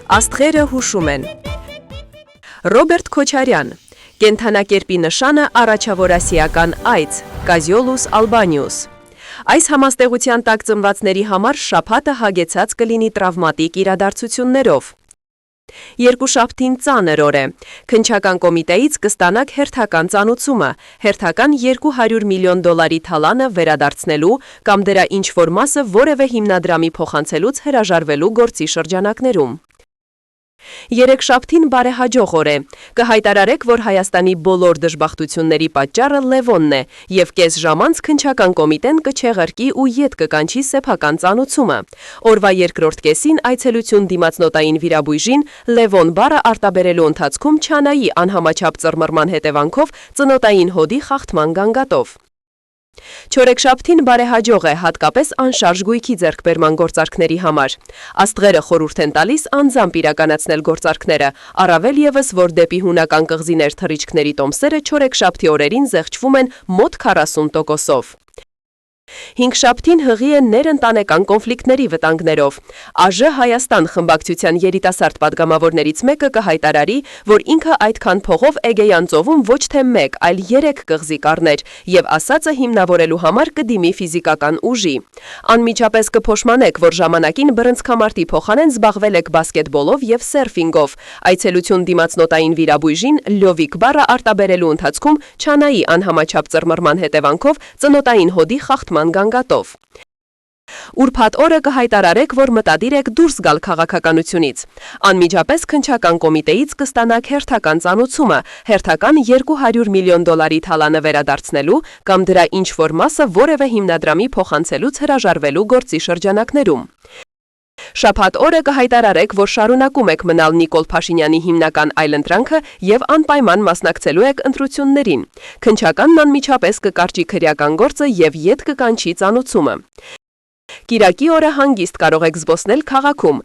Աստղերը հուշում են։ Ռոբերտ Քոչարյան, կենդանակերպի նշանը առաջավորասիական այծ, Կազիոլուս ալբանիուս։ Այս համաստեղության տակ ծնվածների համար շաբաթը հագեցած կլինի տրավմատիկ իրադարձություններով։ Երկուշաբթին ծանր օր է։ Քննչական կոմիտեից կստանաք հերթական ծանուցումը, հերթական $200 միլիոն թալանը վերադարձնելու կամ դրա ինչ-որ մասը որևէ հիմնադրամի փոխանցելուց հրաժարվելու գործի շրջանակներում։ Երեքշաբթին բարեհաջող օր է։ Կհայտարարեք, որ Հայաստանի բոլոր դժբախտությունների պատճառը Լևոնն է, եւ կես ժամ անց քննչական կոմիտեն կչեղարկի ու ետ կկանչի սեփական ծանուցումը։ Օրվա երկրորդ կեսին այցելություն դիմացնոտային վիրաբույժին Լևոն բառը արտաբերելու ընթացքում չանայի անհամաչափ ծռմռման հետևանքով ծնոտային հոդի խախտման գանգատով։ Չորեքշաբթին բարեհաջող է հատկապես անշարժ գույքի ձեռքբերման գործարքների համար։ Աստղերը խորհուրդ են տալիս անձամբ իրականացնել գործարքները, առավել ևս, որ դեպի հունական կղզիներ թռիչքների տոմսերը չորեքշաբթի օրերին զեղչվում են մոտ 40%-ով։ Հինգշաբթին հղի է ներընտանեկան կոնֆլիկտների վտանգներով։ ԱԺ Հայաստան խմբակցության երիտասարդ պատգամավորներից մեկը կհայտարարի, որ ինքը այդքան փողով Էգեյան ծովում ոչ թե 1, այլ 3 կղզի կառներ եւ ասածը հիմնավորելու համար կդիմի ֆիզիկական ուժի։ Անմիջապես կփոշմանեք, որ ժամանակին բռնցքամարտի փոխանեն զբաղվել եք բասկետբոլով եւ սերֆինգով։ Այցելություն դիմացնոտային վիրաբույժին լյովիկ բառը արտաբերելու ընթացքում չանայի անհամաչափ ծռմռման հետևանքով ծնոտային հոդի խախտման գանգատով։ Ուրբաթ օրը կհայտարարեք, որ մտադիր եք դուրս գալ քաղաքականությունից։ Անմիջապես քննչական կոմիտեից կստանաք հերթական ծանուցումը, հերթական $200 միլիոն թալանը վերադարձնելու կամ դրա ինչ-որ մասը որևէ հիմնադրամի փոխանցելուց հրաժարվելու գործի շրջանակներում։ Շաբաթ օրը կհայտարարեք, որ շարունակում եք մնալ Նիկոլ Փաշինյանի հիմնական այլընտրանքը եւ անպայման մասնակցելու եք ընտրություններին։ Քննչականն անմիջապես կկարճի քրեական գործը եւ ետ կկանչի ծանուցումը։ Կիրակի օրը հանգիստ կարող եք զբոսնել քաղաքում։